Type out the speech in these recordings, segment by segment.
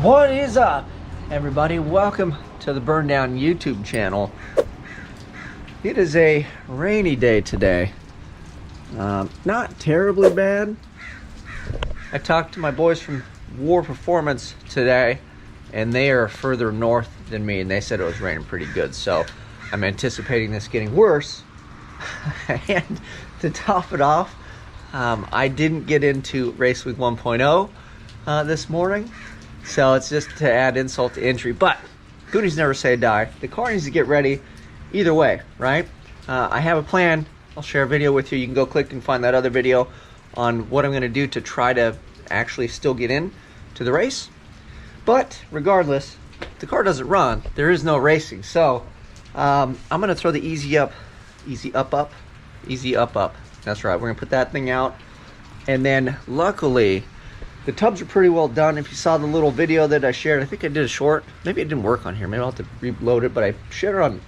What is up, everybody? Welcome to the Burndown YouTube channel. It is a rainy day today. Not terribly bad. I talked to my boys from War Performance today, and they are further north than me, and they said it was raining pretty good. So I'm anticipating this getting worse. And to top it off, I didn't get into Race Week 1.0 this morning. So it's just to add insult to injury, but goodies never say die. The car needs to get ready either way, right? I have a plan. I'll share a video with you. You can go click and find that other video on what I'm going to do to try to actually still get in to the race. But regardless, if the car doesn't run, there is no racing. So I'm going to throw the easy up. That's right. We're going to put that thing out. And then luckily, the tubs are pretty well done. If you saw the little video that I shared, I think I did a short. Maybe it didn't work on here. Maybe I'll have to reload it, but I shared it on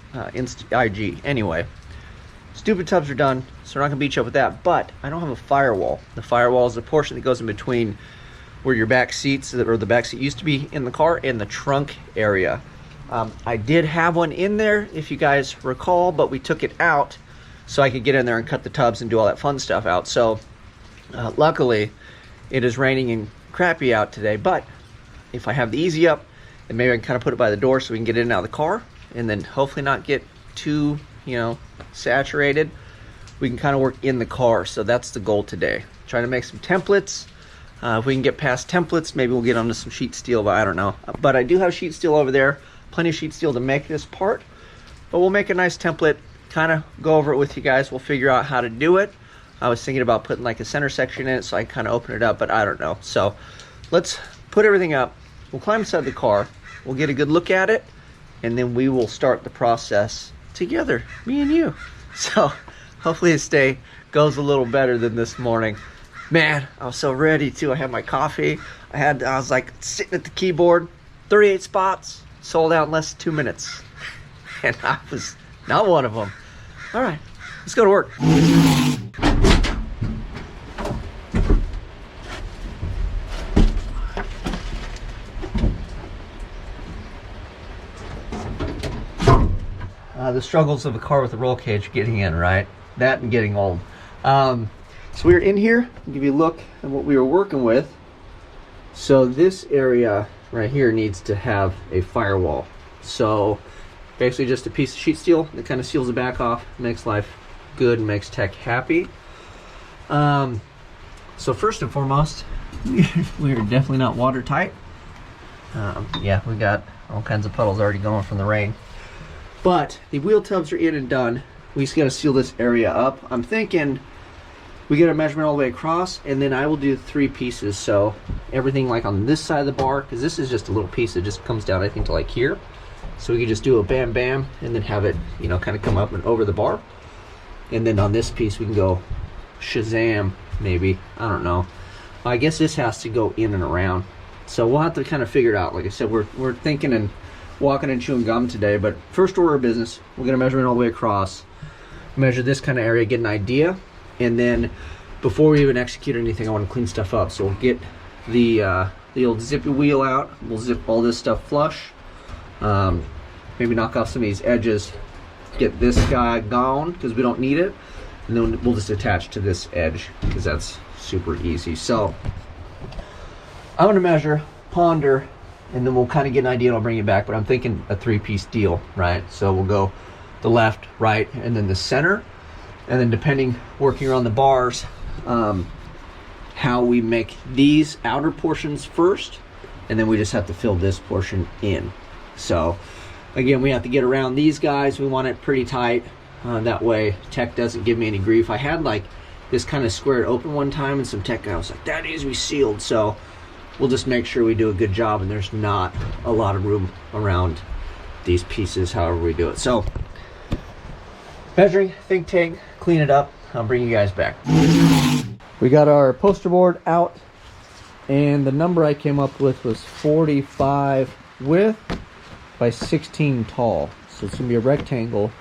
IG. Anyway, stupid tubs are done, so we're not going to beat you up with that. But I don't have a firewall. The firewall is the portion that goes in between where your back seats, or the back seat used to be in the car, and the trunk area. I did have one in there, if you guys recall, but we took it out so I could get in there and cut the tubs and do all that fun stuff out. So luckily, it is raining and crappy out today, but if I have the easy up, then maybe I can kind of put it by the door so we can get in and out of the car, and then hopefully not get too, saturated. We can kind of work in the car, so that's the goal today. Trying to make some templates. If we can get past templates, maybe we'll get onto some sheet steel, but I don't know. But I do have sheet steel over there, plenty of sheet steel to make this part, but we'll make a nice template, kind of go over it with you guys. We'll figure out how to do it. I was thinking about putting like a center section in it so I can kind of open it up, but I don't know. So let's put everything up. We'll climb inside the car. We'll get a good look at it, and then we will start the process together, me and you. So hopefully this day goes a little better than this morning. Man, I was so ready too. I had my coffee. I was like sitting at the keyboard, 38 spots, sold out in less than 2 minutes. And I was not one of them. All right, let's go to work. The struggles of a car with a roll cage getting in, right? That and getting old. So we're in here. I'll give you a look at what we were working with. So this area right here needs to have a firewall. So basically just a piece of sheet steel that kind of seals the back off, makes life good and makes tech happy. So first and foremost, we are definitely not watertight. Yeah, we got all kinds of puddles already going from the rain. But the wheel tubs are in and done. We just got to seal this area up. I'm thinking we get a measurement all the way across, and then I will do 3 pieces. So everything like on this side of the bar, because this is just a little piece that just comes down, I think, to like here. So we can just do a bam bam and then have it, kind of come up and over the bar. And then on this piece we can go Shazam, maybe. I don't know. I guess this has to go in and around. So we'll have to kind of figure it out. Like I said, we're thinking and walking and chewing gum today, but first order of business, we're going to measure it all the way across, measure this kind of area, get an idea, and then before we even execute anything, I want to clean stuff up. So we'll get the old zippy wheel out. We'll zip all this stuff flush, maybe knock off some of these edges, get this guy gone because we don't need it, and then we'll just attach to this edge because that's super easy. So I'm going to measure, ponder, and then we'll kind of get an idea and I'll bring it back, but I'm thinking a 3-piece deal, right? So we'll go the left, right, and then the center, and then depending, working around the bars, how we make these outer portions first, and then we just have to fill this portion in. So again, we have to get around these guys. We want it pretty tight, that way tech doesn't give me any grief. I had like this kind of squared open one time, and some tech guy was like, that needs to be sealed. So we'll just make sure we do a good job and there's not a lot of room around these pieces, however we do it. So measuring, think tank, clean it up. I'll bring you guys back. We got our poster board out, and the number I came up with was 45 width by 16 tall. So it's gonna be a rectangle.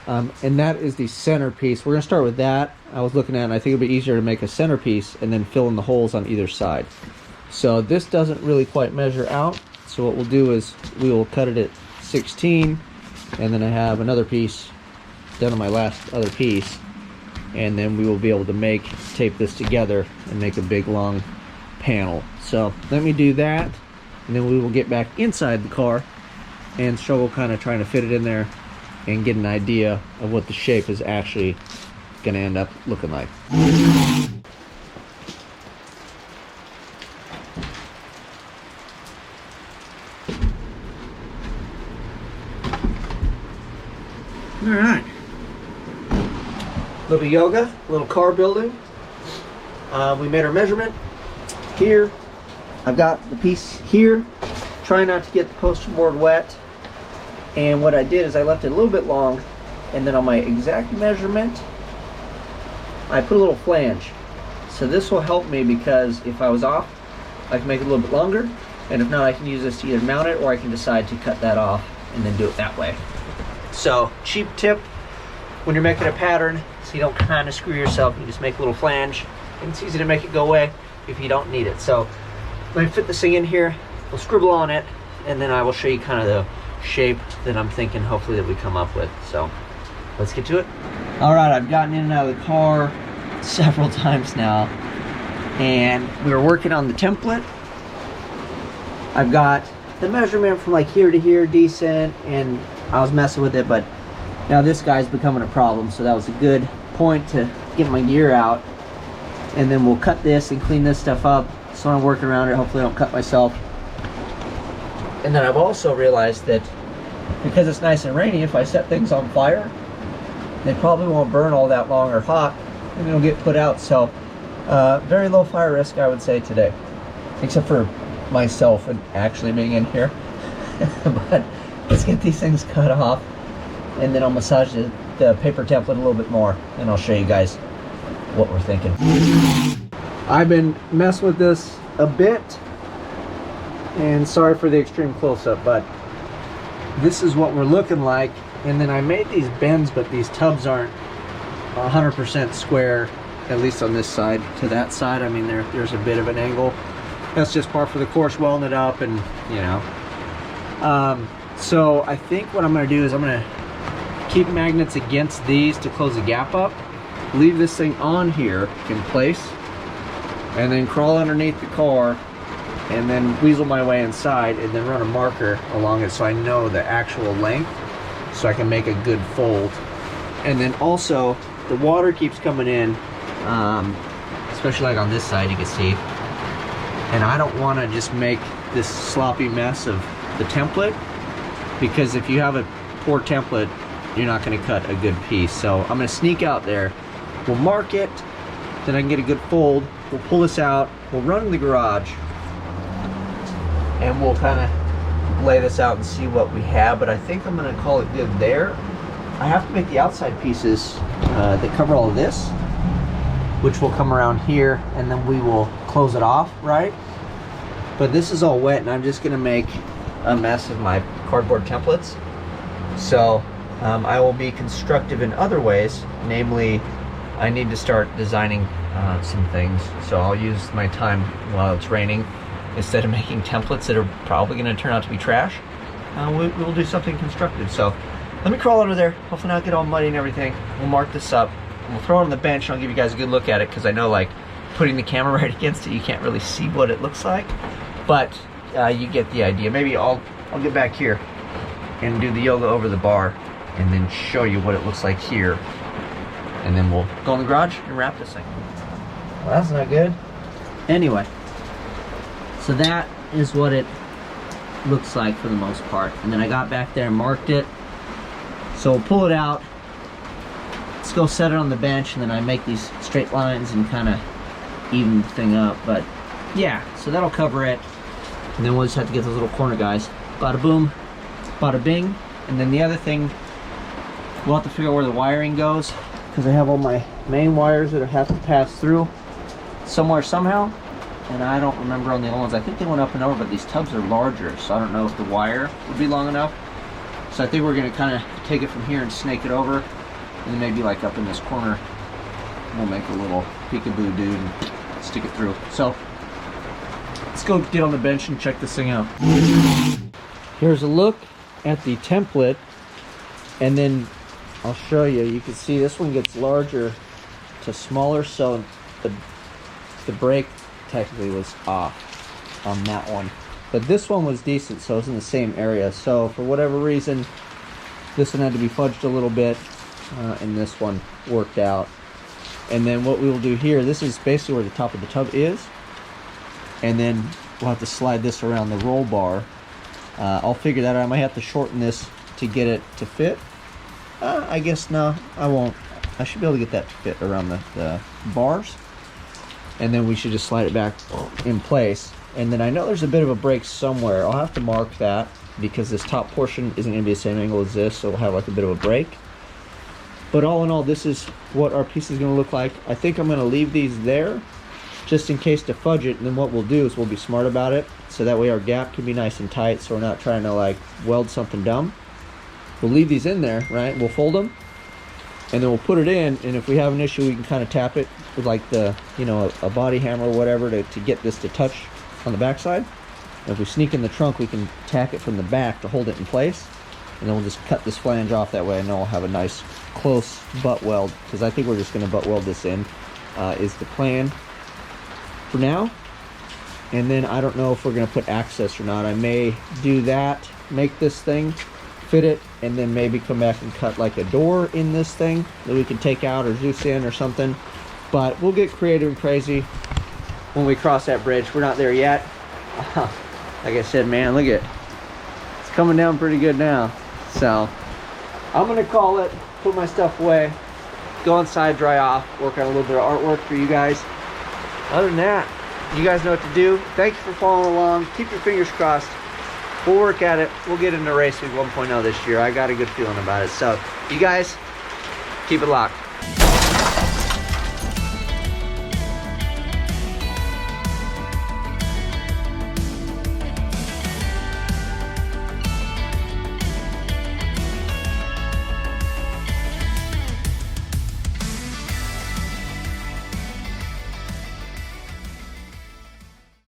And that is the centerpiece. We're gonna start with that. I was looking at it, and I think it'd be easier to make a centerpiece and then fill in the holes on either side. So this doesn't really quite measure out. So what we'll do is we will cut it at 16, and then I have another piece done on my last other piece, and then we will be able to tape this together and make a big long panel. So let me do that, and then we will get back inside the car and struggle kind of trying to fit it in there and get an idea of what the shape is actually going to end up looking like. All right, a little yoga, a little car building. We made our measurement here. I've got the piece here. Try not to get the poster board wet. And what I did is I left it a little bit long, and then on my exact measurement, I put a little flange. So this will help me, because if I was off, I can make it a little bit longer, and if not, I can use this to either mount it, or I can decide to cut that off and then do it that way. So cheap tip when you're making a pattern, so you don't kind of screw yourself, you just make a little flange, and it's easy to make it go away if you don't need it. So let me fit this thing in here, we'll scribble on it, and then I will show you kind of the shape that I'm thinking hopefully that we come up with. So let's get to it. All right, I've gotten in and out of the car several times now, and we were working on the template. I've got the measurement from like here to here decent, and I was messing with it, but now this guy's becoming a problem, so that was a good point to get my gear out, and then we'll cut this and clean this stuff up. So I'm working around it, hopefully I don't cut myself. And then I've also realized that because it's nice and rainy, if I set things on fire, they probably won't burn all that long or hot, and they'll get put out. So very low fire risk, I would say, today, except for myself and actually being in here. But let's get these things cut off, and then I'll massage the paper template a little bit more, and I'll show you guys what we're thinking. I've been messing with this a bit, and sorry for the extreme close-up, but this is what we're looking like. And then I made these bends, but these tubs aren't 100% square, at least on this side to that side. I mean, there's a bit of an angle. That's just par for the course, welding it up, and you know. So I think what I'm going to do is I'm going to keep magnets against these to close the gap up, leave this thing on here in place, and then crawl underneath the car, and then weasel my way inside, and then run a marker along it so I know the actual length, so I can make a good fold. And then also the water keeps coming in, especially like on this side, you can see, and I don't want to just make this sloppy mess of the template, because if you have a poor template, you're not going to cut a good piece. So I'm going to sneak out there, we'll mark it, then I can get a good fold, we'll pull this out, we'll run in the garage, and we'll kind of lay this out and see what we have. But I think I'm going to call it good there. I have to make the outside pieces that cover all of this, which will come around here, and then we will close it off, right? But this is all wet, and I'm just going to make a mess of my cardboard templates. So I will be constructive in other ways, namely I need to start designing some things. So I'll use my time while it's raining. Instead of making templates that are probably going to turn out to be trash, we'll do something constructive. So let me crawl under there, hopefully not get all muddy and everything. We'll mark this up, and we'll throw it on the bench, and I'll give you guys a good look at it, because I know, like, putting the camera right against it, you can't really see what it looks like, but you get the idea. Maybe I'll get back here and do the yoga over the bar, and then show you what it looks like here, and then we'll go in the garage and wrap this thing. Well, that's not good. Anyway, so that is what it looks like for the most part. And then I got back there and marked it. So we'll pull it out. Let's go set it on the bench, and then I make these straight lines and kind of even the thing up. But yeah, so that'll cover it. And then we'll just have to get those little corner guys. Bada boom, bada bing. And then the other thing, we'll have to figure out where the wiring goes, because I have all my main wires that have to pass through somewhere somehow. And I don't remember on the old ones. I think they went up and over, but these tubs are larger, so I don't know if the wire would be long enough. So I think we're going to kind of take it from here and snake it over, and then maybe like up in this corner, we'll make a little peekaboo dude and stick it through. So Let's go get on the bench and check this thing out. Here's a look at the template, and then I'll show you. You can see this one gets larger to smaller, so the brake technically was off on that one. But this one was decent, so it's in the same area. So for whatever reason, this one had to be fudged a little bit, and this one worked out. And then what we will do here, this is basically where the top of the tub is. And then we'll have to slide this around the roll bar. I'll figure that out. I might have to shorten this to get it to fit. I guess no, I won't. I should be able to get that to fit around the bars. And then we should just slide it back in place. And then I know there's a bit of a break somewhere. I'll have to mark that because this top portion isn't going to be the same angle as this, so we'll have like a bit of a break. But all in all, this is what our piece is going to look like. I think I'm going to leave these there just in case to fudge it, and then what we'll do is we'll be smart about it, so that way our gap can be nice and tight, so we're not trying to like weld something dumb. We'll leave these in there, right? We'll fold them, and then we'll put it in, and if we have an issue, we can kind of tap it with like the, you know, a body hammer or whatever to get this to touch on the backside. And if we sneak in the trunk, we can tack it from the back to hold it in place, and then we'll just cut this flange off that way, and then we'll have a nice close butt weld, because I think we're just going to butt weld this in, is the plan for now. And then I don't know if we're going to put access or not. I may do that, make this thing, fit it, and then maybe come back and cut like a door in this thing that we can take out or Zeus in or something. But we'll get creative and crazy when we cross that bridge. We're not there yet. Like I said, man, look at it. It's coming down pretty good now. So I'm going to call it, put my stuff away, go inside, dry off, work on a little bit of artwork for you guys. Other than that, you guys know what to do. Thank you for following along. Keep your fingers crossed. We'll work at it. We'll get into Race Week 1.0 this year. I got a good feeling about it. So, you guys, keep it locked.